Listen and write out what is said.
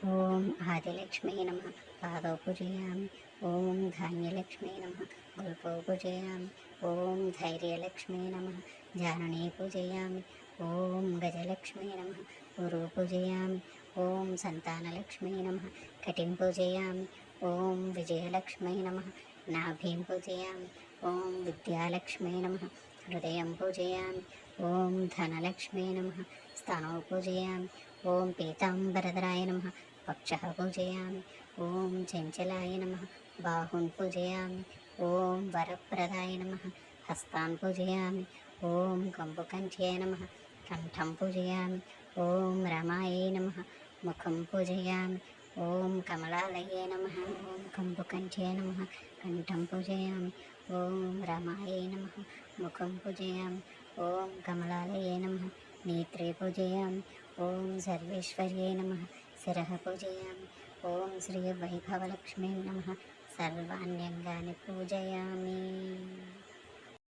ఓం ఆదిలక్ష్మీ నమ. పాదౌ పూజయామి. ఓం ధాన్యలక్ష్మీ నమ. గుల్పౌ పూజయామి. ఓం ధైర్యలక్ష్మీ నమ. జాననీ పూజయామి. ఓం గజలక్ష్మీ నమ. గురు పూజయామి. ఓం సంతానలక్ష్మీ నమ. కటిం పూజయామి. ఓం విజయలక్ష్మీ నమ. నాభీం పూజయామి. ఓం విద్యాలక్ష్మీ నమ. హృదయం పూజయామి. ఓం ధనలక్ష్మీ నమ. స్తనౌ పూజయామి. ఓం పీతాంబరధరాయ నమ. వక్షः పూజయామి. ఓం చంచలాయ నమ. బాహున్ పూజయామి. ఓం వరప్రదాయ నమ. హస్తాన్ పూజయామి. ఓం కంబుకంఠ్యై నమ. కంఠం పూజయామి. ఓం రమాయై నమ. ముఖం పూజయామి. ఓం కమలాలయే నమ. ఓం కంబుకంఠ్యై నమ. కంఠం పూజయామి. ఓం రమాయై నమ. ముఖం పూజయామి. ఓం కమలాలయే నమ. నేత్రే పూజయామి. ఓం సర్వేశ్వర్యై నమ. శిరః పూజయామి. ఓం శ్రీ వైభవలక్ష్మీ నమ. సర్వాణ్యంగాని పూజయామి.